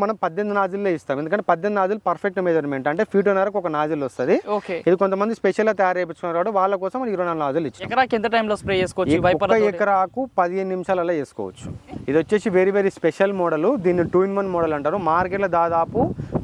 మనం 18 నాజిల్లో ఇస్తాం. ఎందుకంటే 18 నాజిల్ పర్ఫెక్ట్ మెజర్మెంట్, అంటే ఫీటున్నరకు ఒక నాజిల్ వస్తుంది. ఇది కొంతమంది స్పెషల్ గా తయారు చేయించుకున్నారు కాబట్టి వాళ్ళ కోసం 24 నాజిల్ ఇచ్చాం. ఎకరాకి ఎంత టైంలో స్ప్రే చేసుకోవచ్చు? ఒక ఎకరాకు 15 నిమిషాలలో చేసుకోవచ్చు. ఇది వచ్చేసి వెరీ స్పెషల్ మోడల్. దీన్ని 2-in-1 మోడల్ అంటారు. మార్కెట్లో దాదాపు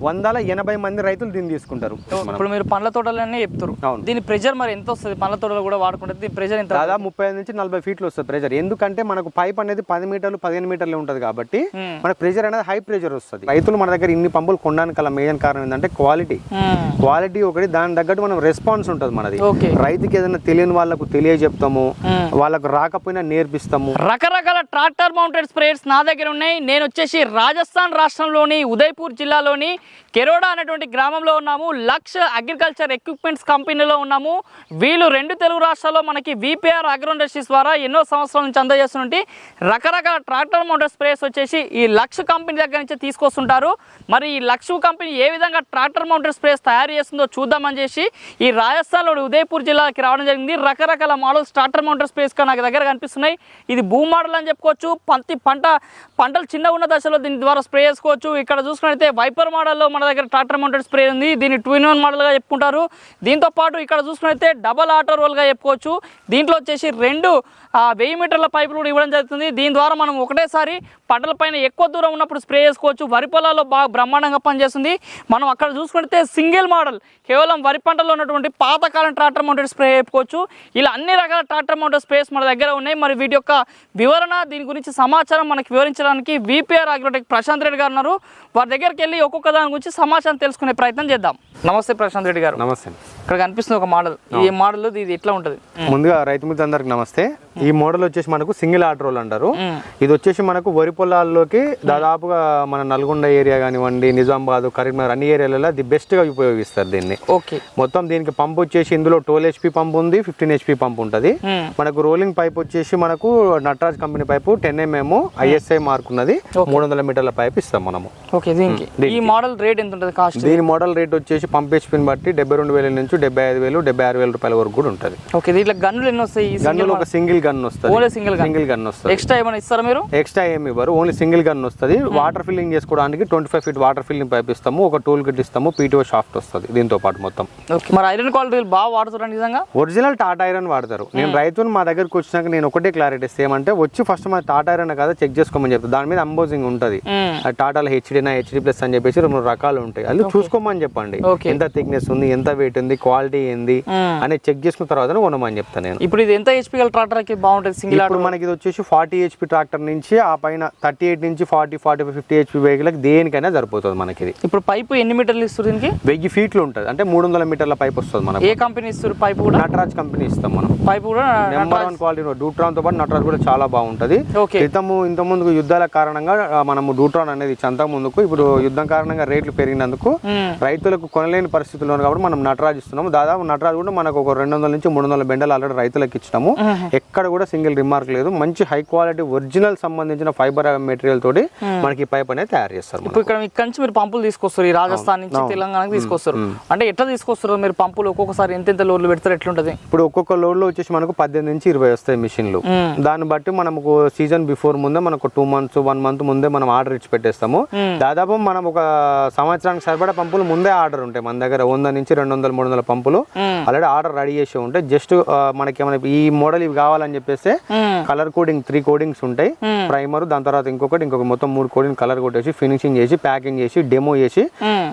180 మంది రైతులు దీన్ని తీసుకుంటారు. ఇప్పుడు మీరు పండ్ల తోటలనే చెప్తారు, దీని ప్రెజర్ మరి ఎంత వస్తుంది? పండ్ల తోటలో కూడా వాడుకుంటే దీని ప్రెజర్ ఎంత? దాదాపు 35 నుంచి 40 ఫీట్లు వస్తుంది ప్రెజర్. ఎందుకంటే మనకు పైప్ అనేది 10 మీటర్లు 15 మీటర్లు ఉంటుంది కాబట్టి మనకు ప్రెజర్ అనేది హై ప్రెజర్ వస్తుంది. రైతులు మన దగ్గర ఇన్ని పంపులు కొనడానికి గల మెయిన్ కారణం ఏంటంటే క్వాలిటీ ఒకటి, దాని తగ్గట్టు మనం రెస్పాన్స్ ఉంటుంది మనది. రైతుకి ఏదైనా తెలియని వాళ్ళకు తెలియజెప్తాము, వాళ్ళకు రాకపోయినా నేర్పిస్తాము. రకరకాల ట్రాక్టర్ మౌంటెడ్ స్ప్రేయర్స్ నా దగ్గర ఉన్నాయి. నేను వచ్చేసి రాజస్థాన్ రాష్ట్రంలోని ఉదయ్పూర్ జిల్లాలోని కెరోడా అనేటువంటి గ్రామంలో ఉన్నాము. లక్ష్ అగ్రికల్చర్ ఎక్విప్మెంట్స్ కంపెనీలో ఉన్నాము. వీళ్ళు 2 తెలుగు రాష్ట్రాల్లో మనకి విపిఆర్ అగ్రో ఇండస్ట్రీస్ ద్వారా ఎన్నో సంవత్సరాల నుంచి అందజేస్తుంటే రకరకాల ట్రాక్టర్ మౌంటెడ్ స్ప్రేయర్స్ వచ్చేసి ఈ లక్ష్ కంపెనీ దగ్గర నుంచి తీసుకొస్తుంటారు. మరి ఈ లక్ష్ కంపెనీ ఏ విధంగా ట్రాక్టర్ మౌంటెడ్ స్ప్రేయర్స్ తయారు చేస్తుందో చూద్దామని చేసి ఈ రాజస్థాన్లోని ఉదయ్పూర్ జిల్లాకి రావడం జరిగింది. రకరకాల మోడల్స్ ట్రాక్టర్ మౌంటెడ్ స్ప్రేయర్స్ నాకు దగ్గర కనిపిస్తున్నాయి. ఇది భూ మోడల్ అని చెప్పుకోవచ్చు. పంటలు చిన్నగా ఉన్న దశలో దీని ద్వారా స్ప్రే చేసుకోవచ్చు. ఇక్కడ చూసుకున్నట్లయితే వైపర్ మోడల్లో మన దగ్గర ట్రాక్టర్ మౌంటెడ్ స్ప్రే ఉంది. దీన్ని 2-in-1 మోడల్గా చెప్పుకుంటారు. దీంతో పాటు ఇక్కడ చూసుకున్నట్లయితే డబల్ ఆటో రోల్గా చెప్పుకోవచ్చు. దీంట్లో వచ్చేసి 2 1000 మీటర్ల పైపులు కూడా ఇవ్వడం జరుగుతుంది. దీని ద్వారా మనం ఒకటేసారి పంటల పైన ఎక్కువ దూరం ఉన్నప్పుడు స్ప్రే చేసుకోవచ్చు. వరి పొలాల్లో బాగా బ్రహ్మాండంగా పనిచేస్తుంది. మనం అక్కడ చూసుకుంటే సింగిల్ మోడల్ కేవలం వరి పంటలో ఉన్నటువంటి పాతకాలం ట్రాక్టర్ మౌంటెడ్ స్ప్రే చెప్పుకోవచ్చు. ఇలా అన్ని రకాల ట్రాక్టర్ మౌంటెడ్ స్ప్రేస్ మన దగ్గర ఉన్నాయి. మరి వీటి యొక్క వివరణ, దీని గురించి సమాచారం మనకి వివరించడానికి విపిఆర్ అగ్రోటెక్ ప్రశాంత్ రెడ్డి గారు ఉన్నారు. వారి దగ్గరికి వెళ్ళి ఒక్కొక్క దాని గురించి సమాచారం తెలుసుకునే ప్రయత్నం చేద్దాం. నమస్తే ప్రశాంత్ రెడ్డి గారు. నమస్తే. ఇక్కడ కనిపిస్తుంది ఒక మోడల్. ఈ మోడల్ ఇది ఎట్లా ఉంటుంది? ముందుగా రైతు మిత్రులందరికీ నమస్తే. ఈ మోడల్ వచ్చేసి మనకు సింగిల్ ఆటో రోల్ అంటారు. ఇది వచ్చేసి మనకు వరి పొలాల్లోకి దాదాపుగా మన నల్గొండ ఏరియా కానివ్వండి, నిజామాబాద్, కరీంనగర్ అన్ని ఏరియాలలో ది బెస్ట్ గా ఉపయోగిస్తారు దీన్ని. మొత్తం దీనికి పంప్ వచ్చేసి ఇందులో 12 HP పంప్ ఉంది, 15 HP పంప్ ఉంటుంది. మనకు రోలింగ్ పైప్ వచ్చేసి మనకు Nataraj company pipe 10 mm ISI mark ఉన్నది. 300 మీటర్ల పైప్ ఇస్తాం మనము. ఈ మోడల్ రేట్ ఎంత ఉంటుంది కాస్ట్? దీని మోడల్ రేట్ వచ్చేసి పంప్ హెచ్పీని బట్టి 72,000 నుంచి 75,000, 76,000 రూపాయల వరకు కూడా ఉంటుంది. దీంట్లో గన్నులు ఎన్ని వస్తాయి? గన్నులు ఒక సింగిల్ గన్ వస్తుంది. సింగిల్ గన్ వస్తుంది. ఎక్స్ట్రా ఏమైనా ఇస్తారా మీరు? ఎక్స్ట్రా ఏమి ఇవ్వరు, ఓన్లీ సింగిల్ గన్ వస్తుంది. వాటర్ ఫిల్లింగ్ చేసుకోవడానికి 25 ఫీట్ వాటర్ ఫిల్లింగ్ పైప్ ఇస్తాము. ఒక టూల్ కిట్ ఇస్తాము. PTO షాఫ్ట్ వస్తుంది దీంతో పాటు మొత్తం. మరి ఐరన్ క్వాలిటీ బాగా వాడుతారు నిజంగా? ఒరిజినల్ టాటా ఐరన్ వాడతారు. నేను రైతులు మా దగ్గరకు వచ్చినాక నేను ఒకటే క్లారిటీ ఇస్తే ఏమంటే, వచ్చి ఫస్ట్ మన టాటా ఐరన్ కదా చెక్ చేసుకోమని చెప్తాను. దాని మీద అంబోజింగ్ ఉంటుంది. టాటాలో HD+ అని చెప్పేసి 2 రకాలు ఉంటాయి. అది చూసుకోమని చెప్పండి. ఎంత థిక్నెస్ ఉంది, ఎంత వెయిట్ ఉంది, క్వాలిటీ ఏంది అని చెక్ చేసుకున్న తర్వాత కొనమని చెప్తాను నేను. ఇప్పుడు ఇది ఎంత HP గల ట్రాక్టర్ కి బాగుంటుంది సింగిల్? ఇప్పుడు మనకి ఇది వచ్చేసి 40 HP ట్రాక్టర్ నుంచి ఆ పైన 38 నుంచి 40, 45, 50 HP వెహికల్ దేనికైనా సరిపోతుంది మనకి. ఇప్పుడు పైపు ఎన్ని మీటర్లు ఇస్తారు దీనికి? 1000 ఫీట్లు ఉంటుంది. అంటే 300 మీటర్ల పైప్ వస్తుంది మనకి. ఏ కంపెనీ ఇస్తారు పైపు? కూడా నటరాజ్ కంపెనీ ఇస్తాం మనం. పైపు కూడా నెంబర్ 1 క్వాలిటీ. డూట్రాన్ తో పాటు నటరాజ్ కూడా చాలా బాగుంటది. ఇంత ముందుకు యుద్ధాల కారణంగా మనము డూట్రాన్ అనేది చంత ముందుకు, ఇప్పుడు యుద్ధం కారణంగా రేట్లు పెరిగినందుకు రైతులకు కొనలేని పరిస్థితుల్లో కాబట్టి మనం నటరాజ్ ఇస్తున్నాము. దాదాపు నటరాజ్ కూడా మనకు ఒక 200 నుంచి 300 బెండలు ఆల్రెడీ రైతులకు ఇచ్చినాము. ఎక్కడ కూడా సింగిల్ రిమార్క్ లేదు. మంచి హై క్వాలిటీ ఒరిజినల్ సంబంధించిన ఫైబర్ మెటీరియల్ తోటి మనకి పైప్ అనేది తయారు చేస్తారు. ఇప్పుడు ఇక్కడ నుంచి మీరు పంపులు తీసుకొస్తారు, ఈ రాజస్థాన్ నుంచి తెలంగాణకి తీసుకొస్తారు. అంటే ఎట్లా తీసుకొస్తారు మీరు పంపులు? ఒక్కొక్కసారి ఎంత లోడ్లు పెడతారు, ఎట్లుంటది? ఇప్పుడు ఒక్కొక్క లోడ్ లో వచ్చేసి మనకు 18 నుంచి 20 వస్తాయి మిషన్లు. దాన్ని బట్టి మనకు సీజన్ బిఫోర్ ముందే మనకు 2 months 1 month ముందే మనం ఆర్డర్ ఇచ్చి పెట్టేస్తాము. దాదాపు మనం ఒక సంవత్సరానికి సరిపడా పంపులు ముందే ఆర్డర్ ఉంటాయి మన దగ్గర. 100 నుంచి 200, 300 పంపులు ఆల్రెడీ ఆర్డర్ రెడీ చేసి ఉంటాయి. జస్ట్ మనకి ఏమైనా ఈ మోడల్ ఇవి కావాలని చెప్పేసి కలర్ కోడింగ్ 3 కోడింగ్స్ ఉంటాయి. ప్రైమర్, దాని తర్వాత ఇంకొకటి మొత్తం 3 కోడింగ్ కలర్ కొట్టేసి ఫినిషింగ్ చేసి ప్యాకింగ్ చేసి డెమో చేసి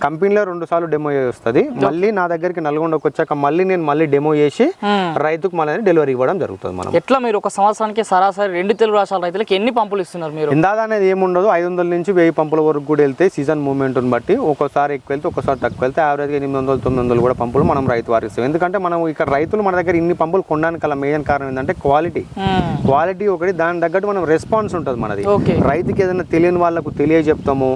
కంపెనీలో 2 సార్లు డెమో వస్తుంది. మళ్ళీ నా దగ్గరికి నల్గొండకు వచ్చాక మళ్ళీ డెమో చేసి రైతుకు మళ్ళీ డెలివరీ ఇవ్వడం జరుగుతుంది. మనం ఎట్లా మీరు ఒక సంవత్సరానికి సరాసరి 2 తెలుగు రాష్ట్రాల రైతులకు ఎన్ని పంపులు ఇస్తున్నారు మీరు? ఇందాక అనేది ఏముండదు. 500 నుంచి 1000 పంపుల వరకు కూడా వెళ్తే సీజన్ మూవ్మెంట్ బట్టి ఒక్కోసారి ఎక్కువ వెళ్తే ఒక్కోసారి తక్కువ వెళ్తే యావరేజ్ 800, 900 కూడా పంపులు మనం రైతు వారికి ఇస్తాం. ఎందుకంటే మనం ఇక్కడ రైతులు మన దగ్గర ఇన్ని పంపులు కొనడానికి గల మెయిన్ కారణం ఏంటంటే క్వాలిటీ ఒకటి, దాని తగ్గట్టు మనం రెస్పాన్స్ ఉంటుంది మనది. రైతుకి ఏదైనా తెలియని వాళ్ళకు తెలియజెప్తాము,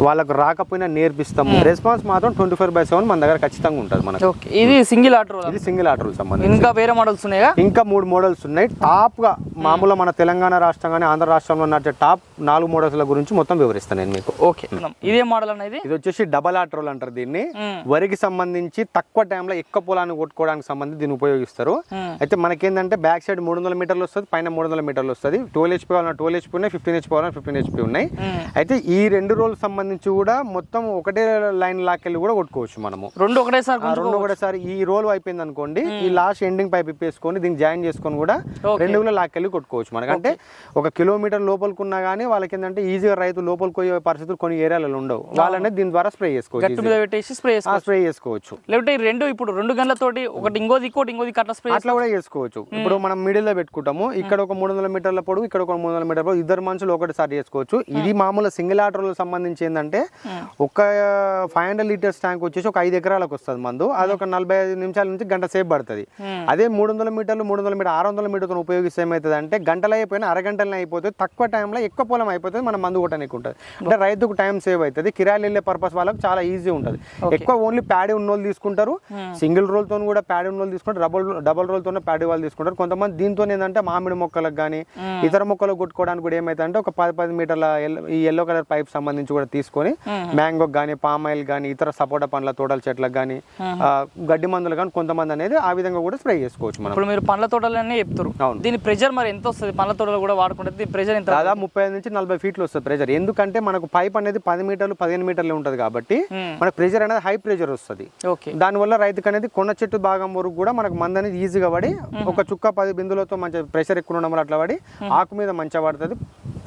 వాళ్ళకు రాకపోయినా నేర్పిస్తాము. రెస్పాన్స్ మాత్రం 24/7 మన దగ్గర ఖచ్చితంగా ఉంటుంది మనకు. ఇది సింగిల్ ఆటో, ఇది సింగిల్ ఆటోలు సంబంధించి. ఇంకా వేరే మోడల్స్ ఉన్నాయా? ఇంకా 3 మోడల్స్ ఉన్నాయి. టాప్ గా మామూలుగా మన తెలంగాణ రాష్ట్రం కానీ ఆంధ్ర రాష్ట్రంలో నడిచే టాప్ 4 మోడల్స్ గురించి మొత్తం వివరిస్తాను నేను మీకు. ఇదే మోడల్ అనేది. ఇది వచ్చేసి డబల్ ఆటోలు అంటారు దీన్ని. వరికి సంబంధించి తక్కువ టైంలో టైంలో ఎక్కువ పొలాన్ని కొట్టుకోవడానికి సంబంధించి దీన్ని ఉపయోగిస్తారు. అయితే మనకేంటంటే బ్యాక్ సైడ్ 300 మీటర్లు వస్తుంది, పైన 300 మీటర్లు వస్తుంది. 12 HP కావాలన్నా 12 HP ఉన్నాయి, 15 HP కావాలన్నా 15 HP ఉన్నాయి. అయితే ఈ 2 రోల్స్ సంబంధించి కూడా మొత్తం ఒకటే లైన్ లాకెళ్ళి కూడా కొట్టుకోవచ్చు మనము. రెండు ఒకటేసారి ఈ రోల్ అయిపోయింది అనుకోండి, ఈ లాస్ట్ ఎండింగ్ పైప్ ఇప్పేసుకొని దీనికి జాయిన్ చేసుకొని కూడా 2 లాకెళ్ళి కొట్టుకోవచ్చు. మనకంటే 1 కిలోమీటర్ లోపలికున్నా కానీ వాళ్ళకి ఏంటంటే ఈజీగా రైతు లోపలికి పోయే పరిస్థితులు కొన్ని ఏరియాలలో ఉండవు. వాళ్ళనే దీని ద్వారా స్ప్రే చేసుకోవచ్చు. లేకపోతే ఇప్పుడు 2 గన్లతోటి ఒకటి ఇంకోది అట్లా స్ప్రే అట్లా కూడా చేసుకోవచ్చు. ఇప్పుడు మనం మిడిల్ లో పెట్టుకుంటాము, ఇక్కడ ఒక 300 మీటర్ల పొడుగు, ఇక్కడ ఒక 300 మీటర్ల పొడుగు, ఇద్దరు మనుషులు ఒకటిసారి చేసుకోవచ్చు. ఇది మామూలు సింగిల్ ఆర్డర్ సంబంధించి ఏంటంటే ఒక 500 లీటర్స్ ట్యాంక్ వచ్చేసి ఒక 5 ఎకరాలకు వస్తుంది మందు. అది ఒక 45 నిమిషాల నుంచి గంట సేపు పడుతుంది. అదే 300 మీటర్లు 600 మీటర్లు ఉపయోగిస్తే ఏమవుతుంది అంటే గంటలు అయిపోయినా అరగంటలనే అయిపోతుంది. తక్కువ టైంలో ఎక్కువ పొలం అయిపోతుంది, మన మందు కొట్టడానికి ఉంటుంది. అంటే రైతుకు టైం సేవ్ అవుతుంది. కిరాయిలు వెళ్ళే పర్పస్ వాళ్ళకి చాలా ఈజీ ఉంటుంది. ఎక్కువ ఓన్లీ ప్యాడీ ఉన్నోళ్ళు తీసుకుంటారు, సింగిల్ రోల్ తో కూడా ప్యాడీ ఉన్నోళ్ళు తీసుకుంటారు, డబల్ రోల్ తో ప్యాడీ వాళ్ళు తీసుకుంటారు. కొంతమంది దీంతో ఏంటంటే మామిడి మొక్కలకు కానీ ఇతర మొక్కలు కొట్టుకోవడానికి కూడా ఏమైతే అంటే ఒక 10 మీటర్ల ఈ ఎల్లో కలర్ పైప్ సంబంధించి కూడా తీసుకొని మ్యాంగో కానీ పామ్ ఆయిల్ కానీ ఇతర సపోటా పండ్ల తోటల చెట్లకు కానీ గడ్డి మందులు కానీ కొంతమంది అనేది ఆ విధంగా కూడా స్ప్రే చేసుకోవచ్చు. మనం ఇప్పుడు మీరు పండ్ల తోటలనే చెప్తారు, దీని ప్రెజర్ మరి ఎంత వస్తుంది? పండ్ల తోటలు కూడా వాడుకుంటే ప్రెజర్ ఎంత? దాదాపు 35 నుంచి 40 ఫీట్లు వస్తుంది ప్రెజర్. ఎందుకంటే మనకు పైప్ అనేది 10 మీటర్లు 15 మీటర్లు ఉంటుంది కాబట్టి మనకు ప్రెజర్ అనేది హై ప్రెజర్ వస్తుంది. దానివల్ల రైతుకు అనేది కొన్న చెట్టు భాగం వరకు కూడా మనకు మందు అనేది ఈజీగా పడి ఒక చుక్క 10 బిందులతో మంచి ప్రెషర్ ఎక్కువ ఉండడం వల్ల అట్లా పడి ఆకు మీద మంచిగా పడుతుంది.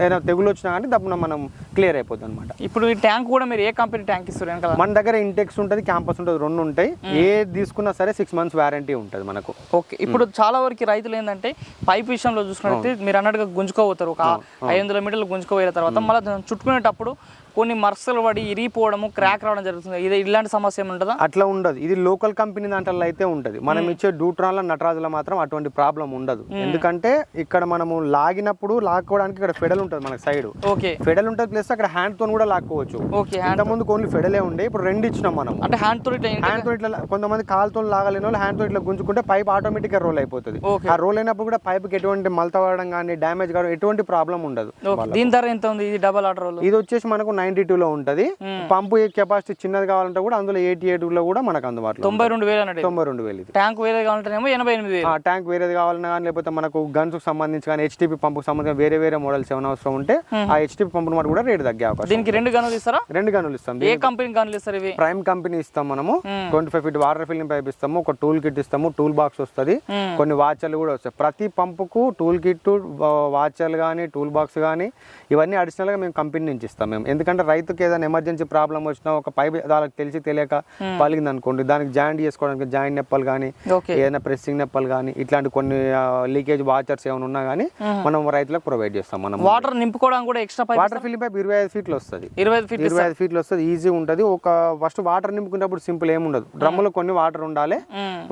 ఏదైనా తెగులు వచ్చినా కానీ దప్పున మనం క్లియర్ అయిపోతుంది అనమాట. ఇప్పుడు ఈ ట్యాంక్ కూడా మీరు ఏ కంపెనీ ట్యాంక్ ఇస్తారు? మన దగ్గర ఇంటెక్స్ ఉంటుంది, క్యాంపస్ ఉంటుంది, 2 ఉంటాయి. ఏ తీసుకున్నా సరే 6 months వారంటీ ఉంటుంది మనకు. ఓకే. ఇప్పుడు చాలా వరకు రైతులు ఏంటంటే పైప్ విషయంలో చూసుకున్నట్టు మీరు అన్నట్టుగా గుంజుకోపోతారు. ఒక 500 మీటర్లు గుంజుకోపోయిన తర్వాత మళ్ళీ చుట్టుకునేటప్పుడు కొన్ని మరసలు పడి ఇరిగిపోవడము, క్రాక్ రావడం జరుగుతుంది. ఇది ఇలాంటి సమస్య ఉంటుందా? అట్లా ఉండదు. ఇది లోకల్ కంపెనీ దాంట్లో అయితే ఉంటుంది. మనం ఇచ్చే డూట్రాన్ల నటరాజుల మాత్రం అటువంటి ప్రాబ్లం ఉండదు. ఎందుకంటే ఇక్కడ మనము లాగినప్పుడు లాక్కోవడానికి ఇక్కడ ఫెడల్ ఉంటుంది మనకి సైడ్. ఫెడల్ ఉంటుంది, ప్లస్ అక్కడ హ్యాండ్ తో కూడా లాక్కోవచ్చు. ఇంతకుముందు ఓన్లీ ఫెడలే ఉండే, ఇప్పుడు 2 ఇచ్చినాం మనం. అంటే హ్యాండ్ తో ఇట్లా కొంతమంది కాలుతో లాగలేని వాళ్ళు హ్యాండ్ తో ఇట్లా గుంజుకుంటే పైప్ ఆటోమేటిక్ గా రోల్ అయిపోతుంది. ఆ రోల్ అయినప్పుడు కూడా పైప్ కి ఎటువంటి మలత పడడం కానీ డ్యామేజ్ కావడం ఎటువంటి ప్రాబ్లం ఉండదు. దీని ధర ఎంత ఉంది? ఇది డబల్ ఆర్డర్ ఇది వచ్చేసి మనకు 92 లో ఉంటది. పంపు కెపాసిటీ చిన్నది కావాలంటే కూడా అందులో 88 లో కూడా మనకు అందుబాటులో 92,000. ట్యాంక్ వేరేది కావాలంటేనేమో 88,000. ట్యాంక్ వేరేది కావాలన్నా కానీ లేకపోతే మనకు గన్స్ కు సంబంధించి కానీ హెచ్టిపి పంపుకు సంబంధించి వేరే మోడల్స్ ఏమైనా అవసరం ఉంటే ఆ హెచ్టిపి పంపు మాట కూడా రేటు తగ్గే అవకాశం. దీనికి 2 గన్నులు ఇస్తారా? 2 గన్నులు ఇస్తాం. ఏ కంపెనీ గన్నులు ఇస్తారు? ఇవి ప్రైమ్ కంపెనీ ఇస్తాం మనము. 25 ఫీట్ వాటర్ ఫిల్లింగ్ పైప్ ఇస్తాము, ఒక టూల్ కిట్ ఇస్తాము, టూల్ బాక్స్ వస్తుంది, కొన్ని వాచర్లు కూడా వస్తాయి. ప్రతి పంపుకు టూల్ కిట్, వాచర్లు కానీ టూల్ బాక్స్ కానీ ఇవన్నీ అడిషనల్ గా మేము కంపెనీ నుంచి ఇస్తాం మేము. ఎందుకంటే రైతుకి ఏదైనా ఎమర్జెన్సీ ప్రాబ్లం వచ్చినా ఒక పైప్ వాళ్ళకి తెలియక పలిగింది అనుకోండి, దానికి జాయింట్ చేసుకోవడానికి జాయింట్ నెప్పలు కానీ ఏదైనా ప్రెస్సింగ్ నెప్పలు కానీ ఇట్లాంటి కొన్ని లీకేజ్ వాచర్స్ ఏమైనా ఉన్నా కానీ మనం రైతులకు ప్రొవైడ్ చేస్తాం. మనం వాటర్ నింపుకోవడానికి కూడా ఎక్స్ట్రా వాటర్ ఫిల్లింగ్ పైప్ 25 ఫీట్లు వస్తుంది. 25 ఫీట్లు వస్తుంది, ఈజీ ఉంటుంది. ఒక ఫస్ట్ వాటర్ నింపుకునేటప్పుడు సింపుల్ ఏమి ఉండదు. డ్రమ్ములో కొన్ని వాటర్ ఉండాలి.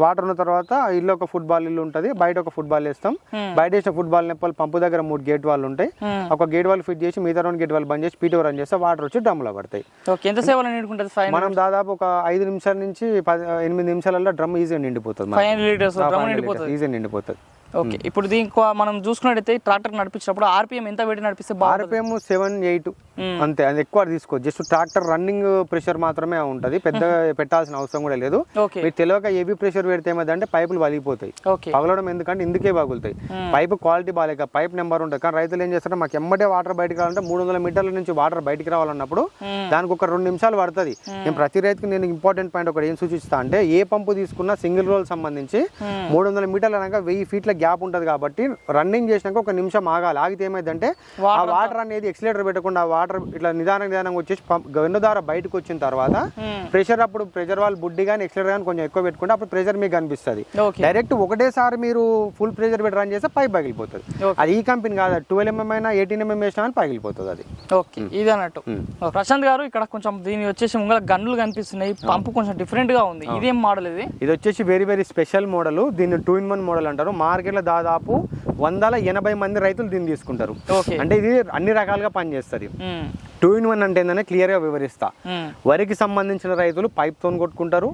వాటర్ ఉన్న తర్వాత ఇల్లు ఒక ఫుట్బాల్ ఇల్లు ఉంటుంది, బయట ఒక ఫుట్బాల్ వేస్తాం. బయట వేసిన ఫుట్బాల్ నెప్పలు పంపు దగ్గర 3 గేట్ వాళ్ళు ఉంటాయి. ఒక గేట్ వాళ్ళు ఫిట్ చేసి మిగతా 2 గేట్ వాళ్ళు బంద్ చేసి పీటీ రన్ చేస్తే వాటర్ వచ్చి డ్రమ్లో పడతాయి. మనం దాదాపు ఒక 5 నిమిషాల నుంచి 8 నిమిషాలలో డ్రమ్ ఈజీగా నిండిపోతుంది. 500 లీటర్స్ ఈజీగా నిండిపోతుంది. ఓకే. ఇప్పుడు దీనికి మనం చూసుకున్నట్టయితే ట్రాక్టర్ నడిపించినప్పుడు ఆర్పిఎం ఎంత పెట్టి నడిపిస్తే? ఆర్పిఎం 7-8 అంతే, అది ఎక్కువ తీసుకోవచ్చు. జస్ట్ ట్రాక్టర్ రన్నింగ్ ప్రెషర్ మాత్రమే ఉంటుంది, పెద్ద పెట్టాల్సిన అవసరం కూడా లేదు. మీరు తెలియక హెవీ ప్రెషర్ పెడితే ఏమైందంటే పైపులు పగిలిపోతాయి. పగలడం ఎందుకంటే ఇందుకే పగులుతాయి. పైపు క్వాలిటీ బాగాలేక పైప్ నెంబర్ ఉంటుంది. కానీ రైతులు ఏం చేస్తారంటే మాకు ఎమ్మటే వాటర్ బయటకు రావాలంటే 300 మీటర్ల నుంచి వాటర్ బయటికి రావాలన్నప్పుడు దానికి ఒక 2 నిమిషాలు పడుతుంది. నేను ప్రతి రైతుకి నేను ఇంపార్టెంట్ పాయింట్ ఒకటి ఏం సూచిస్తా అంటే ఏ పంపు తీసుకున్నా సింగిల్ రోల్ సంబంధించి 300 మీటర్లు అనగా 1000 ఫీట్ల గ్యాప్ ఉంటుంది కాబట్టి రన్నింగ్ చేసినాక 1 నిమిషం ఆగాలి. ఆగితే ఏమైందంటే ఆ వాటర్ అనేది ఎక్సిలేటర్ పెట్టకుండా వాటర్ ఇట్లా నిదానంగా వచ్చేసి గన్ను ద్వారా బయటకు వచ్చిన తర్వాత ప్రెషర్ అప్పుడు ప్రెషర్ వాళ్ళు బుడ్డి కానీ ఎక్సిలేటర్ కానీ కొంచెం ఎక్కువ పెట్టుకుంటే అప్పుడు ప్రెషర్ మీకు కనిపిస్తుంది. డైరెక్ట్ ఒకటేసారి మీరు ఫుల్ ప్రెషర్ పెట్టి రన్ చేస్తే పైప్ పగిలిపోతుంది. అది ఈ కంపెనీ కాదు, 12 mm అయినా 18 mm వేసినా కానీ పగిలిపోతుంది అది. ఓకే, ఇది అన్నట్టు. ప్రశాంత్ గారు ఇక్కడ కొంచెం దీని వచ్చేసి ముంగల గన్నులు కనిపిస్తున్నాయి, పంపు కొంచెం డిఫరెంట్ గా ఉంది. ఇదేం మోడల్? ఇది వచ్చేసి వెరీ స్పెషల్ మోడల్. దీన్ని 2-in-1 మోడల్ అంటారు. మార్కెట్లో దాదాపు 180 మంది రైతులు దీన్ని తీసుకుంటారు. అంటే ఇది అన్ని రకాలుగా పనిచేస్తుంది. 2-in-1 అంటే ఏంటనే క్లియర్ గా వివరిస్తా. వరికి సంబంధించిన రైతులు పైప్ తో కొట్టుకుంటారు,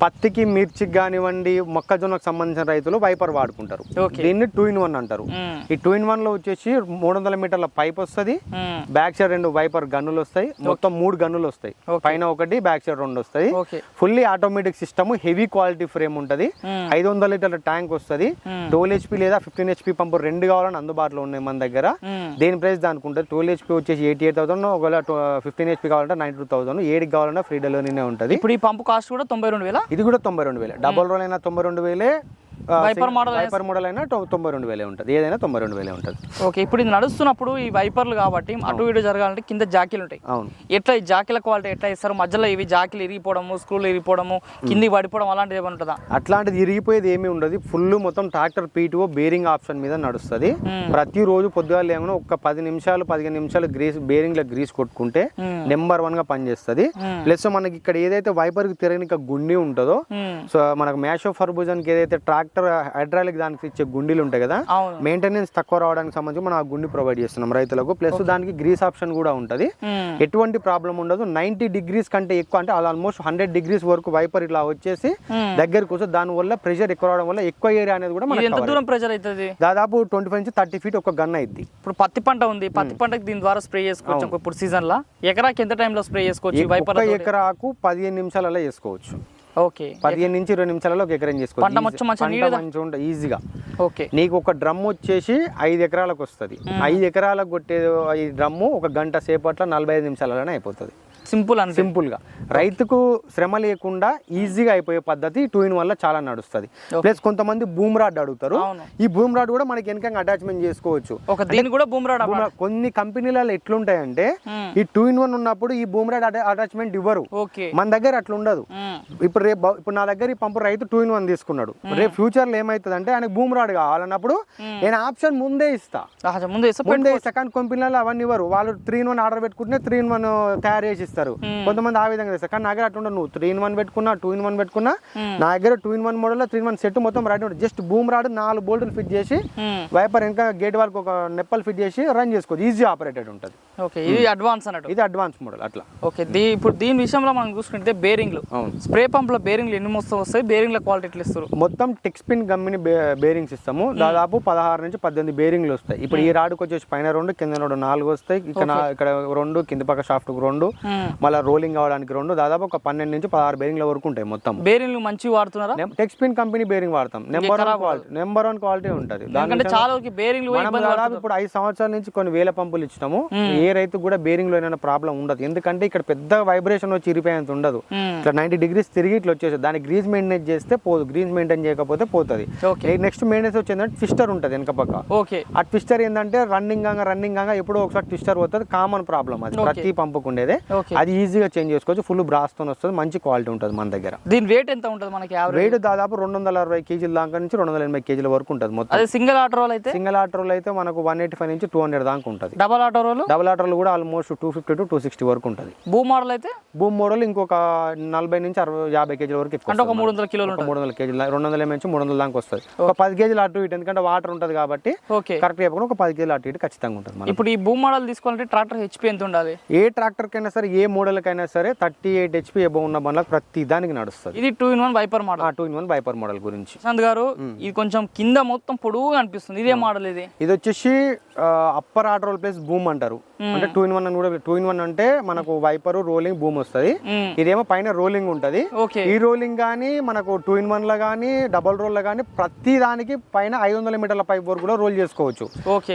పత్తికి మిర్చికి కానివ్వండి మొక్కజొన్నకు సంబంధించిన రైతులు వైపర్ వాడుకుంటారు. దీన్ని 2-in-1 అంటారు. ఈ 2-in-1 లో వచ్చేసి 300 మీటర్ల పైప్ వస్తుంది, బ్యాక్ సైడ్ 2 వైపర్ గన్నులు వస్తాయి, మొత్తం 3 గన్నులు వస్తాయి, పైన 1 బ్యాక్ సైడ్ 2 వస్తాయి. Fully automatic system, heavy quality frame ఉంటది, 500 లీటర్ల ట్యాంక్ వస్తుంది, 12 HP లేదా 15 HP పంపు 2 కావాలని అందుబాటులో ఉన్నాయి మన దగ్గర. దేని ప్రైస్ దానికి ఉంటుంది. 12 HP వచ్చేసి 88,000, ఒకవేళ 15 HP కావాలంటే 92,000, 7 కావాలన్నా ఫ్రీ డెలివరీనే ఉంటుంది. ఇప్పుడు ఈ పంపు కాస్ట్ కూడా 92,000, ఇది కూడా 92,000. డబల్ రోల్ అయినా 92,000, వైపర్ మోడల్ అయినా 92,000 ఉంటుంది, ఏదైనా 92,000 ఉంటుంది. ఓకే, ఇప్పుడు ఇది నడుస్తున్నప్పుడు ఈ వైపర్లు కాబట్టి అటు ఇటు జరగాలంటే కింద జాకీలు ఉంటాయి. అవును. ఎట్లా ఈ జాకీల క్వాలిటీ ఎట్లా ఇస్తారు? మధ్యలో ఇవి జాకీలు ఇరిగిపోవడము, స్క్రూలు ఇరిగిపోవడము, కిందికి పడిపోవడం అలాంటిది ఏమైనా ఉంటుందా? అట్లాంటిది ఇరిగిపోయేది ఏమీ ఉండదు. ఫుల్ మొత్తం ట్రాక్టర్ PTO బేరింగ్ ఆప్షన్ మీద నడుస్తుంది. ప్రతిరోజు పొద్దుగాల ఏమైనా ఒక 10 నిమిషాలు 15 నిమిషాలు బేరింగ్ లో గ్రీస్ కొట్టుకుంటే నెంబర్ 1 గా పనిచేస్తుంది. ప్లస్ మనకి ఇక్కడ ఏదైతే వైపర్ కి తిరగనిక గుండి ఉంటుందో, సో మనకు మ్యాషో ఫర్బూజన్ కి ఏదైతే ట్రాక్టర్ హైడ్రాలిక్ దానికి ఇచ్చే గుండీలు ఉంటాయి కదా, మెయింటెనెన్స్ తక్కువ రావడానికి సంబంధించి మనం ఆ గుండి ప్రొవైడ్ చేస్తున్నాం రైతులకు. ప్లస్ దానికి గ్రీస్ ఆప్షన్ కూడా ఉంటది, ఎటువంటి ప్రాబ్లం ఉండదు. 90 degrees కంటే ఎక్కువ అంటే ఆల్మోస్ట్ 100 degrees వరకు వైపర్ ఇట్లా వచ్చేసి దగ్గరకు వస్తే దాని వల్ల ప్రెషర్ ఎక్కువ రావడం వల్ల ఎక్కువ ఏరియా అనేది కూడా మనకి ఎంత దూరం ప్రెషర్ అవుతుంది? దాదాపు 25 నుంచి 30 feet ఒక గన్ అయింది. ఇప్పుడు పత్తి పంట ఉంది, పత్తి పంటకి దీని ద్వారా స్ప్రే చేసుకోవచ్చు. ఇప్పుడు సీజన్ లో ఎకరాకి ఎంత టైంలో స్ప్రే చేసుకోవచ్చు? వైపర్ ఎకరాకు 15 నిమిషాలలో చేసుకోవచ్చు. ఓకే, 15 నుంచి 20 నిమిషాలలో ఒక ఎకరం చేసుకోవచ్చు మంచిగా ఈజీగా. ఓకే, నీకు ఒక డ్రమ్ వచ్చేసి 5 ఎకరాలకు వస్తుంది. 5 ఎకరాలకు కొట్టే ఈ డ్రమ్ము 1 గంట సేపట్లో 45 నిమిషాలలోనే అయిపోతుంది. సింపుల్ గా రైతుకు శ్రమ లేకుండా ఈజీగా అయిపోయే పద్ధతి 2-in-1 వల్ల చాలా నడుస్తుంది. ప్లస్ కొంతమంది బూమ్ రాడ్ అడుగుతారు. ఈ బూమ్ రాడ్ కూడా మనకి వెనక అటాచ్మెంట్ చేసుకోవచ్చు. కొన్ని కంపెనీలలో ఎట్లుంటాయంటే ఈ 2-in-1 ఉన్నప్పుడు ఈ బూమ్ రాడ్ అటాచ్మెంట్ ఇవ్వరు. మన దగ్గర అట్లా ఉండదు. ఇప్పుడు నా దగ్గర ఈ పంపు రైతు 2-in-1 తీసుకున్నాడు. రేపు ఫ్యూచర్ లో ఏమైతుంది అంటే ఆయనకు బూమ్ రాడ్ కావాలన్నప్పుడు నేను ఆప్షన్ ముందే ఇస్తా. సెకండ్ కంపెనీలలో అవన్నీ ఇవ్వరు. వాళ్ళు 3-in-1 ఆర్డర్ పెట్టుకుంటే 3-in-1 తయారు చేసి ఇస్తారు. కొంతమంది ఆ విధంగా చేస్తారు. కానీ నా దగ్గర అట్లా నువ్వు 3-in-1 పెట్టుకున్నా 2-in-1 పెట్టుకున్నా నా దగ్గర 2-in-1 మోడల్ 3-in-1 సెట్ మొత్తం రెడీ ఉంటుంది. జస్ట్ బూమ్ రాడ్ 4 బోల్టులు ఫిట్ చేసి వైపర్ ఇంకా గేట్ వరకు ఒక నెప్పల్ ఫిట్ చేసి రన్ చేసుకోవచ్చు. ఈజీ ఆపరేటెడ్ ఉంటుంది. ఓకే, ఇది అడ్వాన్స్ అన్నట్టు, ఇది అడ్వాన్స్ మోడల్ అట్లా. ఓకే, ఇప్పుడు దీని విషయంలో మనం చూసుకుంటే బేరింగ్లు, స్ప్రే పంప్ లో బేరింగ్లు ఎన్ని మొత్తం వస్తాయి? బేరింగ్ల క్వాలిటీ ఎట్లా ఇస్తారు? మొత్తం టెక్స్పిన్ కంపెనీ బేరింగ్స్ ఇస్తాము. దాదాపు 16 నుంచి 18 బేరింగ్లు వస్తాయి. ఇప్పుడు ఈ రాడ్కి వచ్చేసి పైన 2 కింద 4 వస్తాయి. ఇక్కడ 2 కింద పక్క షాఫ్ట్ 2 మళ్ళీ రోలింగ్ అవడానికి 2 దాదాపు ఒక 12 నుంచి 16 బేరింగ్ల వరకు ఉంటాయి. మొత్తం బేరింగ్లు మంచి వాడుతున్నారా? టెక్స్పిన్ కంపెనీ బేరింగ్ వాడతాం. నెంబర్ 1 క్వాలిటీ ఉంటుంది. చాలా బేరింగ్లు ఇప్పుడు 5 సంవత్సరాల నుంచి కొన్ని వేల పంపులు ఇచ్చినాము. ఏ రైతు కూడా బేరింగ్ లో ఏమైనా ప్రాబ్లం ఉండదు. ఎందుకంటే ఇక్కడ పెద్ద వైబ్రేషన్ వచ్చి ఇరిపోయేంత ఉండదు. ఇట్లా 90 degrees తిరిగి ఇట్లా వచ్చేసి దానికి గ్రీజ్ మెయింటైన్ చేస్తే పోదు, గ్రీజ్ మెయింటైన్ చేయకపోతే పోతుంది. నెక్స్ట్ మెయింటెనెన్స్ వచ్చేందంటే ట్విస్టర్ ఉంటుంది వెనక పక్క. ఆ ట్విస్టర్ ఏంటంటే రన్నింగ్ గా ఎప్పుడో ఒకసారి ట్విస్టర్ పోతుంది. కామన్ ప్రాబ్లం అది, ప్రతి పంపుకు ఉండేదే. అది ఈజీగా చేంజ్ చేసుకోవచ్చు. ఫుల్ బ్రాస్ తో వస్తుంది, మంచి క్వాలిటీ ఉంటుంది మన దగ్గర. దీని వెయిట్ ఎంత ఉంటుంది మనకి? వెయిట్ దాదాపు 260 kg దాకా నుంచి 280 kg వరకు ఉంటుంది మొత్తం. సింగిల్ ఆటో రోల్ అయితే మనకు 185 నుంచి 200 దాకా ఉంటుంది. డబల్ ఆటో రోల్ కూడా ఆల్మోస్ట్ 250 to 260 వరకు ఉంటుంది. బూమ్ మోడల్ ఇంకొక 40 నుంచి 50 kg వరకు ఎక్కువ, 300 కిలోలు 300 kg 200 నుంచి 300 దాకా వస్తుంది. ఒక 10 kg అటు ఇటు, ఎందుకంటే వాటర్ ఉంటుంది కాబట్టి కరెక్ట్ చెప్పకుండా ఒక 10 kg అటు ఇటు ఖచ్చితంగా ఉంటుంది. ఇప్పుడు ఈ బూమ్ మోడల్ తీసుకోవాలంటే ట్రాక్టర్ HP ఎంత ఉండాలి? ఏ ట్రాక్టర్ కైనా సరే, ఏ మోడల్ కైనా సరే 38 HP ఎబో ఉన్న బండ్లకు ప్రతి దానికి నడుస్తుంది. ఇది 2-in-1 wiper model. 2-in-1 wiper model గురించి సంత్ గారు, ఇది కొంచెం కింద మొత్తం పొడుగు అనిపిస్తుంది. ఇదే మోడల్ ఇది వచ్చేసి upper order roll plus boom అంటారు. అంటే 2-in-1 అని కూడా. 2-in-1 అంటే మనకు వైపర్ రోలింగ్ బూమ్ వస్తుంది. ఇదేమో పైన రోలింగ్ ఉంటది. ఈ రోలింగ్ గానీ మనకు 2-in-1 లో గానీ డబల్ రోల్ లో గానీ ప్రతి దానికి పైన 500 మీటర్ల పైప్ వరకు కూడా రోల్ చేసుకోవచ్చు.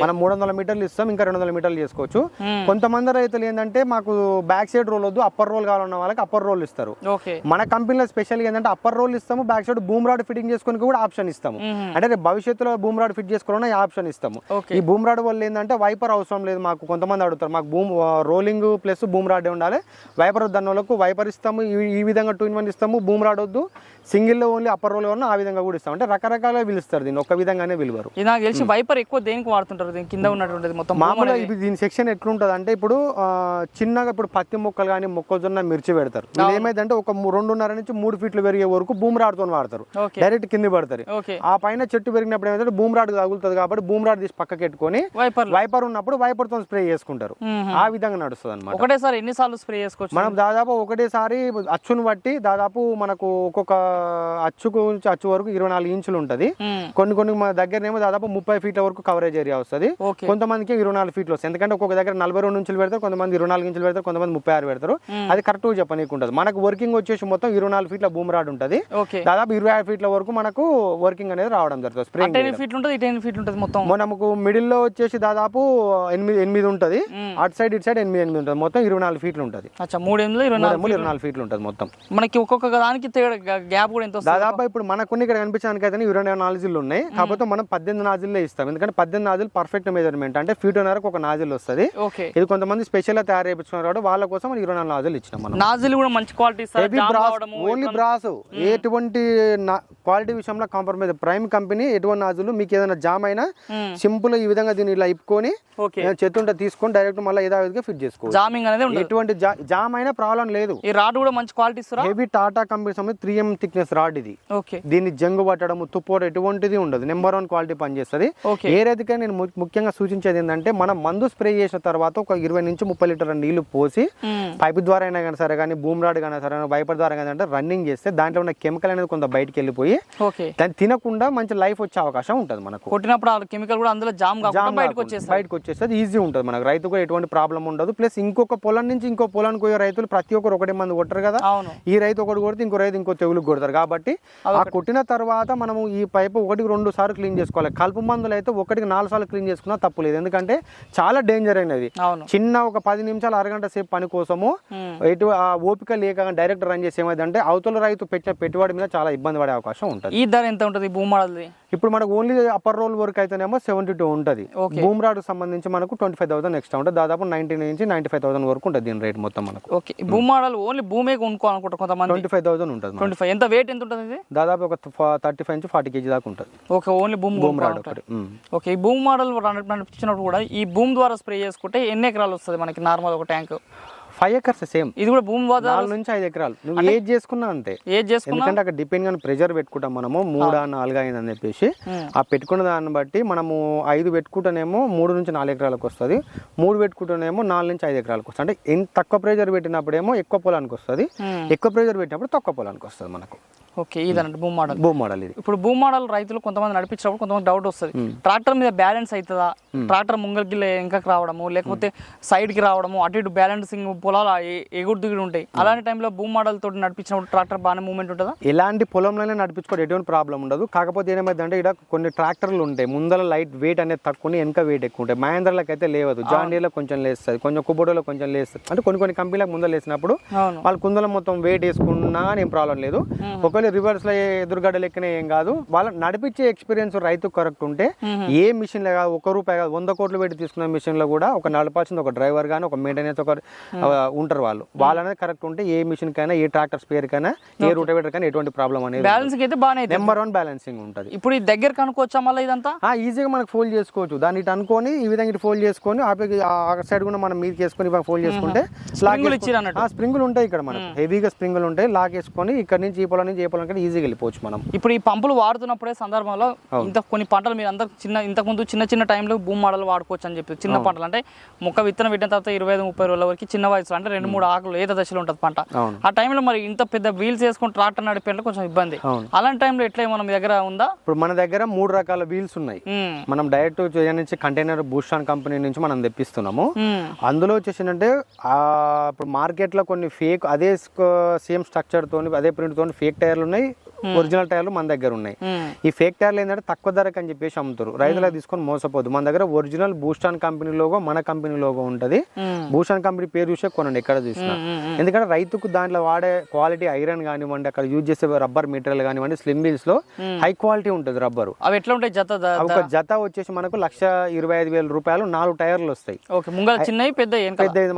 మనం 300 మీటర్లు ఇస్తాం, ఇంకా 200 మీటర్లు చేసుకోవచ్చు. కొంతమంది రైతులు ఏంటంటే మాకు బ్యాక్ సైడ్ రోల్ వద్దు, అప్పర్ రోల్ కావాలన్న వాళ్ళకి అప్పర్ రోల్ ఇస్తారు. మన కంపెనీలో స్పెషల్ ఏంటంటే అప్పర్ రోల్ ఇస్తాము, back side boom rod fitting చేసుకుని కూడా ఆప్షన్ ఇస్తాము. అంటే భవిష్యత్తులో బూమ్ రాడ్ ఫిట్ చేసుకోవాలన్నా ఈ ఆప్షన్ ఇస్తాము. ఈ బూమ్ రాడ్ వల్ల ఏంటంటే వైపర్ అవసరం లేదు మాకు. కొంతమంది అడుగుతారు మాకు boom rolling plus boom rod ఉండాలి, వైపర్ వద్దు అన్న వాళ్ళకు వైపర్ ఇస్తాము. ఈ విధంగా 2-in-1 ఇస్తాము. బూమ్ రాడ్ వద్దు, సింగిల్ లో ఓన్లీ అప్పర్ రోల్ ఉన్న ఆ విధంగా కూడా ఇస్తాం. అంటే రకరకాలుగా పిలుస్తారు, దీన్ని ఒక్క విధంగానే పిలువరు. నాకు తెలిసి వైపర్ ఎక్కువ దేనికి వాడుతుంటారు? దీని కింద ఉన్నటువంటి మొత్తం మామూలుగా ఇది దీని సెక్షన్ ఎట్లుంటది అంటే ఇప్పుడు చిన్నగా ఇప్పుడు పత్తి మొక్కలు కానీ మొక్కజొన్న మిర్చి పెడతారు. వీళ్ళు ఏమైందంటే ఒక 2.5 నుంచి 3 feet పెరిగే వరకు బూమ్ రాడ్ తో వాడతారు. డైరెక్ట్ కింద పడతారు. ఆ పైన చెట్టు పెరిగినప్పుడు ఏమైతే బూమ్ రాడ్ తగులుతుంది కాబట్టి బూమ్ రాడ్ తీసి పక్కకి పెట్టుకొని వైపర్ ఉన్నప్పుడు వైపర్ తో స్ప్రే చేసుకుంటారు. అంటారు, ఆ విధంగా నడుస్తుంది అనమాట. ఒకటేసారి ఎన్నిసార్లు స్ప్రే చేసుకోవచ్చు? మనం దాదాపు ఒకటేసారి అచ్చును బట్టి దాదాపు మనకు ఒక్కొక్క అచ్చుకు నుంచి అచ్చు వరకు 24 ఇంచులు ఉంటది. కొన్ని మన దగ్గరనేమో దాదాపు 30 ఫీట్ల వరకు కవరేజ్ ఏరియా వస్తుంది. కొంతమందికి 24 ఫీట్లు వస్తుంది. ఎందుకంటే ఒక్కొక్క దగ్గర 42 ఇంచులు పెడతారు, కొంతమంది 24 ఇంచులు పెడతారు, కొంతమంది 36 పెడతారు. అది కరెక్ట్ గా చెప్పనీకి ఉంటుంది. మనకు వర్కింగ్ వచ్చేసి మొత్తం 24 ఫీట్ల బూమ్ రాడ్ ఉంటుంది. దాదాపు 26 ఫీట్ల వరకు మనకు వర్కింగ్ అనేది రావడం జరుగుతుంది. స్ప్రింగ్ 10 ఫీట్లు ఉంటుంది, 10 ఫీట్లు ఉంటుంది మొత్తం. మనకు మిడిల్ లో వచ్చేసి దాదాపు 8 ఉంటుంది, అటు సైడ్ ఇటు సైడ్ 8 ఉంటుంది, మొత్తం 24 ఫీట్లు ఉంటుంది. 24 ఫీట్లు ఉంటుంది మొత్తం. మనకి ఒక్కొక్క దానికి గ్యాప్ కూడా ఎంత దాదాపు ఇప్పుడు మనకు ఇక్కడ కనిపించడానికి అయితే 22 నాజిల్ ఉన్నాయి. కాకపోతే మనం 18 నాజిల్లే ఇస్తాం. ఎందుకంటే 18 నాజిల్ పర్ఫెక్ట్ మెజర్మెంట్, అంటే ఫీట్ వరకు ఒక నాజిల్ వస్తుంది. ఇది కొంతమంది స్పెషల్ గా తయారు చేయించుకున్నారు కాబట్టి వాళ్ళ కోసం 24 నాజిల్ ఇచ్చినాం. మనం నాజిల్ కూడా మంచి క్వాలిటీ, ఓన్లీ బ్రాస్, ఎటువంటి క్వాలిటీ విషయంలో కాంప్రమైజ్. ప్రైమ్ కంపెనీ ఎటువంటి నాజిల్ మీకు ఏదైనా జామ్ అయినా సింపుల్ ఈ విధంగా దీన్ని ఇలా ఇప్పుకొని చెత్తుంటే తీసుకొని డైరెక్ట్ మళ్ళీ యథావిధిగా ఫిట్ చేసుకోవచ్చు. జామింగ్ అనేది ఉండదు, ఎటువంటి జామ్ అయినా ప్రాబ్లం లేదు. ఈ రాడ్ కూడా మంచి క్వాలిటీ ఇస్తారా? హెవీ టాటా కంపెనీ సంబంధించి 3M థిక్నెస్ రాడ్ ఇది. దీన్ని జంగు పట్టడం, తుప్పోవడం ఎటువంటిది ఉండదు. నెంబర్ 1 క్వాలిటీ పనిచేస్తుంది. ఏ రైతుకైనా నేను ముఖ్యంగా సూచించేది ఏంటంటే, మనం మందు స్ప్రే చేసిన తర్వాత ఒక 20 నుంచి 30 లీటర్ల నీళ్లు పోసి పైపు ద్వారా అయినా కానీ సరే, కానీ బూమ్ రాడ్ కానీ సరే, వైపర్ ద్వారా కానీ అంటే రన్నింగ్ చేస్తే దాంట్లో ఉన్న కెమికల్ అనేది కొంత బయటకు వెళ్ళిపోయి దాన్ని తినకుండా మంచి లైఫ్ వచ్చే అవకాశం ఉంటుంది. మనకు కొట్టినప్పుడు ఆ కెమికల్ కూడా అందులో జామ్ బయటకు వచ్చేస్తుంది. ఈజీ ఉంటుంది మనకు, రైతు కూడా ఎటువంటి ప్రాబ్లం ఉండదు. ప్లస్ ఇంకొక పొలం నుంచి ఇంకో పొలానికి పోయే రైతులు ప్రతి ఒక్కరు ఒకటే మంది కొట్టరు కదా. ఈ రైతు ఒకటి కొడితే ఇంకో రైతు ఇంకో తెగులు కొడతారు. కాబట్టి ఆ కొట్టిన తర్వాత మనము ఈ పైపు 1-2 సార్లు క్లీన్ చేసుకోవాలి. కలుపు మందులు అయితే 1-4 సార్లు క్లీన్ చేసుకున్నా తప్పు లేదు. ఎందుకంటే చాలా డేంజర్ అయినది. చిన్న ఒక 10 నిమిషాలు అరగంట సేపు పని కోసము ఎటు ఆ ఓపిక లేక డైరెక్ట్ రన్ చేసి ఏమైందంటే అవతల రైతు పెట్టిన పెట్టుబడి మీద చాలా ఇబ్బంది పడే అవకాశం ఉంటుంది. ఈ ధర ఎంత ఉంటుంది భూమి మోడల్ది? ఇప్పుడు మనకు ఓన్లీ అప్పర్ రోల్ వరకు అయితేనేమో 72 ఉంటుంది. బూమ్ రాడ్ సంబంధించి మనకు 25,000 ఎక్స్ట్రా ఉంటుంది. దాదాపు 90 నుంచి 95,000 వరకు ఉంటుంది దీని రేట్ మొత్తం మనకు. బూమ్ మోడల్ ఓన్లీ భూమే కొనుక్కోవాలనుకుంటారు కొంతమంది. 25,000 ఉంటుంది. 25 ఎంత వెయిట్ ఎంత ఉంటుంది? దాదాపు ఒక 35 నుంచి 40 కేజీ దాకా ఉంటుంది. ఓన్లీ బూమ్ రాడ్ ఒకటి. ఈ బూమ్ మోడల్ నడిపించినప్పుడు కూడా ఈ బూమ్ ద్వారా స్ప్రే చేసుకుంటే ఎన్ని ఎకరాలు వస్తుంది మనకి నార్మల్ ఒక ట్యాంక్? 5 acres same. ఇది కూడా భూమి 4 నుంచి 5 ఎకరాలు. నువ్వు ఏది చేసుకున్నా అంతే. ఎందుకంటే అక్కడ డిపెండ్ గా ప్రెజర్ పెట్టుకుంటాం మనము. 3-4 అయిందని చెప్పేసి ఆ పెట్టుకున్న దాన్ని బట్టి మనము 5 పెట్టుకుంటేనేమో 3 నుంచి 4 ఎకరాలకు వస్తుంది. 3 పెట్టుకుంటేనేమో 4 నుంచి 5 ఎకరాలకు వస్తుంది. అంటే ఎంత తక్కువ ప్రెజర్ పెట్టినప్పుడేమో ఎక్కువ పొలానికి వస్తుంది, ఎక్కువ ప్రెజర్ పెట్టినప్పుడు తక్కువ పొలానికి వస్తుంది మనకు. ఇదంటే భూమ్ మోడల్. ఇది ఇప్పుడు భూమ్ మోడల్ రైతులు కొంతమంది నడిపించినప్పుడు కొంతమంది డౌట్ వస్తుంది, ట్రాక్టర్ మీద బ్యాలెన్స్ అవుతుందా? ట్రాక్టర్ ముంగల్కి వెనకకి రావడము, లేకపోతే సైడ్ కి రావడము, అటు ఇటు బ్యాలెన్సింగ్ పొలాలు ఎగుడు దిగుడు ఉంటాయి. అలాంటి టైంలో భూమ్ మోడల్ తోటి నడిపించినప్పుడు ట్రాక్టర్ బాగానే మూవ్మెంట్ ఉంటుందా? ఎలాంటి పొలంలోనే నడిపించుకోవడం ఎటువంటి ప్రాబ్లం ఉండదు. కాకపోతే ఏమైందంటే ఇక్కడ కొన్ని ట్రాక్టర్లు ఉంటాయి, ముందర లైట్ వెయిట్ అనేది తక్కువ, వెనక వెయిట్ ఎక్కువ ఉంటాయి. మహేంద్రలకు అయితే లేవదు, జాండీలో కొంచెం లేస్తుంది, కొంచెం కుబోటోలో కొంచెం లేస్తుంది. అంటే కొన్ని కంపెనీలకు ముందర లేసినప్పుడు వాళ్ళు కుందల మొత్తం వెయిట్ వేసుకున్నా ఏం ప్రాబ్లం లేదు. ఒకవేళ రివర్స్ లో ఎదురుగడ్డ లెక్కనే ఏం కాదు. వాళ్ళ నడిపించే ఎక్స్పీరియన్స్ రైతు కరెక్ట్ ఉంటే ఏ మిషన్ లో ₹1 కాదు 100 కోట్లు పెట్టి తీసుకున్న మిషన్ లో కూడా ఒక నడపాల్సింది ఒక డ్రైవర్ గానీ ఒక మెయింటెనెన్స్ ఒక ఉంటారు. వాళ్ళు అనేది కరెక్ట్ ఉంటే ఏ మిషన్ కైనా, ఏ ట్రాక్టర్ స్పేర్ కైనా, ఏ రూటవేటర్ కైనా ఎటువంటి ప్రాబ్లం అనేది బ్యాలెన్సింగ్ అయితే బాగానే నెంబర్ 1 బ్యాలెన్సింగ్ ఉంటుంది. ఇప్పుడు ఈ దగ్గర కనుక్కోవచ్చా మళ్ళీ ఇదంతా? ఈజీగా మనకు ఫోల్డ్ చేసుకోవచ్చు. దాన్ని ఇటు అనుకొని ఈ విధంగా ఇటు ఫోల్డ్ చేసుకొని ఆ సైడ్ కూడా మనం మీదకి వేసుకొని ఫోల్డ్ చేసుకుంటే స్ప్రింగులు ఉంటాయి. ఇక్కడ మనకు హెవీగా స్ప్రింగులు ఉంటాయి. లాక్ వేసుకొని ఇక్కడ నుంచి ఈ పొలం నుంచి ఏ పొలం ఈజీగా వెళ్ళిపోవచ్చు మనం. ఇప్పుడు ఈ పంపులు వాడుతున్నప్పుడే సందర్భంలో కొన్ని పంటలు మీరు అందరు ఇంతకుముందు చిన్న టైంలో భూమి మోడల్ వాడుకోవచ్చు అని చెప్పి, చిన్న పంటలు అంటే మొక్క విత్తనం పెట్టిన తర్వాత 25-30 రోజుల వరకు చిన్న వయసులో అంటే 2-3 ఆకులు ఏదో దశలో ఉంటుంది పంట. ఆ టైంలో మరి ఇంత పెద్ద వీల్స్ వేసుకొని ట్రాక్టర్ నడిపేందుకు కొంచెం ఇబ్బంది. అలాంటి టైంలో ఎట్లా మన దగ్గర ఉందా? ఇప్పుడు మన దగ్గర 3 రకాల వీల్స్ ఉన్నాయి. మనం డైరెక్ట్ నుంచి కంటైనర్ బూస్టాన్ కంపెనీ నుంచి మనం తెప్పిస్తున్నాము. అందులో వచ్చేసిందంటే ఇప్పుడు మార్కెట్ లో కొన్ని ఫేక్ అదే సేమ్ స్ట్రక్చర్ తోని అదే ప్రింట్ తోని ఫేక్ టైర్లు ఉన్నాయి, ఒరిజినల్ టైర్లు మన దగ్గర ఉన్నాయి. ఈ ఫేక్ టైర్లు ఏంటంటే తక్కువ ధరకు అని చెప్పేసి అమ్ముతారు. రైతులకు తీసుకొని మోసపోదు. మన దగ్గర ఒరిజినల్ బూస్టాన్ కంపెనీ లోగో, మన కంపెనీ లోగో ఉంటది. బూస్టాన్ కంపెనీ పేరు చూసే కొనండి ఎక్కడ చూసినా. ఎందుకంటే రైతుకు దాంట్లో వాడే క్వాలిటీ ఐరన్ కానివ్వండి, అక్కడ యూజ్ చేసే రబ్బర్ మెటీరియల్ కానివ్వండి, స్లిమ్ వీల్స్ లో హై క్వాలిటీ ఉంటుంది రబ్బరు. అవి ఎట్లా ఉంటాయి? ఒక జత వచ్చేసి మనకు ₹1,25,000 4 టైర్లు వస్తాయి. చిన్నవి పెద్ద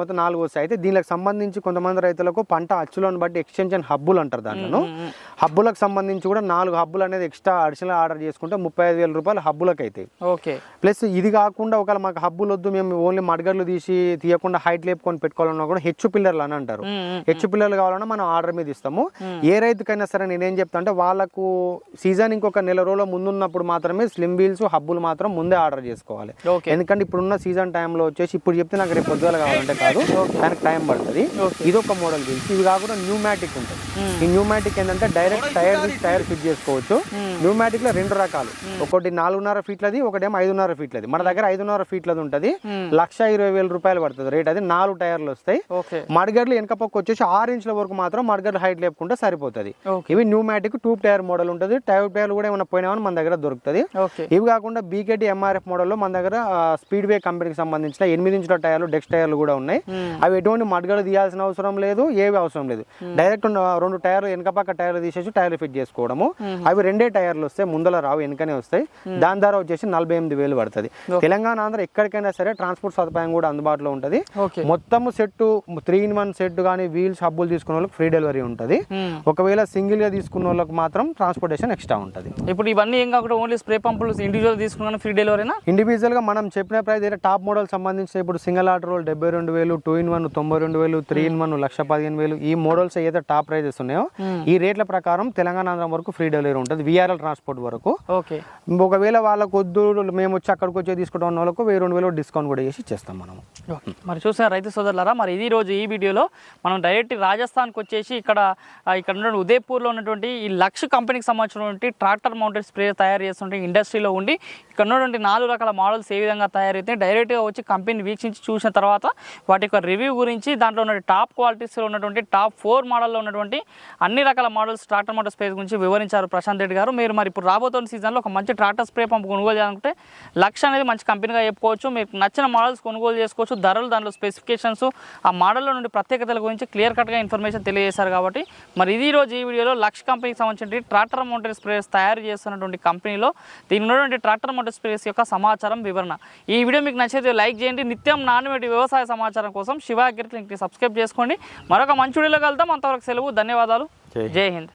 మొత్తం 4 వస్తాయి. అయితే దీనికి సంబంధించి కొంతమంది రైతులకు పంట అచ్చులను బట్టి ఎక్స్టెన్షన్ హబ్బులు అంటారు. దాంట్లో హబ్బులకు సంబంధించి కూడా 4 హబ్బులు అనేది ఎక్స్ట్రా అడిషనల్ ఆర్డర్ చేసుకుంటే 35,000 రూపాయలు హబ్బులకు అవుతాయి. ఓకే. ప్లస్ ఇది కాకుండా ఒకవేళ మాకు హబ్బులు వద్దు, మేము ఓన్లీ మడగర్లు తీయకుండా హైట్ లేపుకొని పెట్టుకోవాలన్నా కూడా హెచ్చు పిల్లర్లు అని అంటారు. హెచ్చు పిల్లర్లు కావాలన్నా మనం ఆర్డర్ మీద ఇస్తాము. ఏ రైతుకైనా సరే నేనేం చెప్తా అంటే వాళ్ళకు సీజన్ ఇంకొక నెల రోజుల ముందున్నప్పుడు మాత్రమే స్లిమ్ వీల్స్ హబ్బులు మాత్రం ముందే ఆర్డర్ చేసుకోవాలి. ఎందుకంటే ఇప్పుడున్న సీజన్ టైంలో వచ్చేసి ఇప్పుడు చెప్తే నాకు రేపు పొద్దుగాల కావాలంటే కాదు, దానికి టైం పడుతుంది. ఇది ఒక మోడల్ వీల్స్. ఇవి కాకుండా న్యూమాటిక్ ఉంటుంది. ఈ న్యూమాటిక్ ఏంటంటే డైరెక్ట్ టైర్ ఫిట్ చేసుకోవచ్చు. న్యూమాటిక్ లో 2 రకాలు, ఒకటి 4.5 ఫీట్లది, ఒకటేమో 5.5 ఫీట్లది. మన దగ్గర 5.5 ఫీట్లది ఉంటుంది, 1,20,000 రూపాయలు పడుతుంది రేట్. అది 4 టైర్లు వస్తాయి. మడగర్లు వెనక పక్క వచ్చేసి 6 ఇంచుల వరకు మాత్రం మడగర్లు హైట్ లేపుకుంటే సరిపోతుంది. ఇవి న్యూమాటిక్ ట్యూబ్ టైర్ మోడల్ ఉంటుంది. ట్యూబ్ టైర్లు కూడా ఏమైనా పోయినామని మన దగ్గర దొరుకుతుంది. ఇవి కాకుండా బీకేటీ ఎంఆర్ఎఫ్ మోడల్లో మన దగ్గర స్పీడ్ వే కంపెనీకి సంబంధించిన 8 ఇంచుల టైర్లు, డెక్స్ టైర్లు కూడా ఉన్నాయి. అవి ఎటువంటి మడగలు తీయాల్సిన అవసరం లేదు, ఏవి అవసరం లేదు. డైరెక్ట్ 2 టైర్లు వెనక పక్క టైర్లు తీసేసి టైర్లు ఫిట్ చేసుకోవడము. అవి 2 టైర్లు వస్తాయి, ముందల రావు, వెనకనే వస్తాయి. దాని ద్వారా వచ్చేసి 48,000 పడుతుంది. తెలంగాణ ఆంధ్ర ఎక్కడికైనా సరే ట్రాన్స్పోర్ట్ సదుపాయం కూడా అందుబాటులో ఉంటుంది. మొత్తం సెట్ 3-in-1 సెట్ కానీ వీల్స్ హబ్బులు తీసుకున్న వాళ్ళకి ఫ్రీ డెలివరీ ఉంటుంది. ఒకవేళ సింగిల్ గా తీసుకున్న వాళ్ళకి మాత్రం ట్రాన్స్పోర్టేషన్ ఎక్స్ట్రా ఉంటుంది. ఇప్పుడు ఇవన్నీ ఏం కాకుండా ఓన్లీ స్ప్రే పంపులు ఇండివిజువల్ తీసుకున్నా ఫ్రీ డెలివరీనా? ఇండివిజువల్ గా మనం చెప్పిన ప్రైస్ అయితే టాప్ మోడల్ సంబంధించిన ఇప్పుడు single order role 72,000, 2-in-1 92,000, 3-in-1 1,15,000. ఈ మోడల్స్ ఏదైతే టాప్ ప్రైజెస్ ఉన్నాయో ఈ రేట్ల ప్రకారం తెలంగాణ ఆంధ్ర వరకు ఫ్రీ డెలివరీ ఉంటుంది, విఆర్ఎల్ ట్రాన్స్పోర్ట్ వరకు. ఓకే. ఒకవేళ వాళ్ళకు వద్దు మేము వచ్చి అక్కడికి వచ్చి తీసుకుంటాం ఉన్న వాళ్ళకు 1,000-2,000 డిస్కౌంట్ కూడా చేసి ఇచ్చేస్తాం మనం. మరి చూసారు రైతు సోదరులారా, మరి ఈ రోజు ఈ వీడియోలో మనం డైరెక్ట్ రాజస్థాన్కి వచ్చేసి ఇక్కడ ఉన్న ఉదయపూర్లో ఉన్నటువంటి ఈ లక్ష్ కంపెనీకి సంబంధించినటువంటి ట్రాక్టర్ మౌంటెడ్ స్ప్రే తయారు చేస్తుంటే ఇండస్ట్రీలో ఉండి ఇక్కడ ఉన్నటువంటి 4 రకాల మోడల్స్ ఏ విధంగా తయారైతే డైరెక్ట్గా వచ్చి కంపెనీ వీక్షించి చూసిన తర్వాత వాటి యొక్క రివ్యూ గురించి, దాంట్లో ఉన్న టాప్ క్వాలిటీస్లో ఉన్నటువంటి టాప్ 4 మోడల్లో ఉన్నటువంటి అన్ని రకాల మోడల్స్ ట్రాక్టర్ మోటార్ స్ప్రే గురించి వివరించారు ప్రశాంత్ రెడ్డి గారు. మీరు మరి ఇప్పుడు రాబోతున్న సీజన్లో ఒక మంచి ట్రాక్టర్ స్ప్రే పంపు కొనుగోలు చేయాలంటే లక్ష అనేది మంచి కంపెనీగా చెప్పుకోవచ్చు. మీకు నచ్చిన మోడల్స్ కొనుగోలు చేసుకోవచ్చు. ధరలు, దాంట్లో స్పెసిఫికేషన్స్, ఆ మోడల్లో నుండి ప్రత్యేకతల గురించి క్లియర్ కట్గా ఇన్ఫర్మేషన్ తెలియజేశారు. కాబట్టి మరి ఇది రోజు ఈ వీడియోలో లక్ష కంపెనీకి సంబంధించిన ట్రాక్టర్ మౌంటెడ్ స్ప్రేస్ తయారు చేస్తున్నటువంటి కంపెనీలో దీని ఉన్నటువంటి ట్రాక్టర్ మౌంటెడ్ స్ప్రేస్ యొక్క సమాచారం, వివరణ. ఈ వీడియో మీకు నచ్చితే లైక్ చేయండి. నిత్యం నాణ్యమైన వ్యవసాయ సమాచారం కోసం శివ అగ్రికల్చర్ లింక్ని సబ్స్క్రైబ్ చేసుకోండి. మరొక మంచి వీడియోలో కలుద్దాం. అంతవరకు సెలవు. ధన్యవాదాలు. జై హింద్.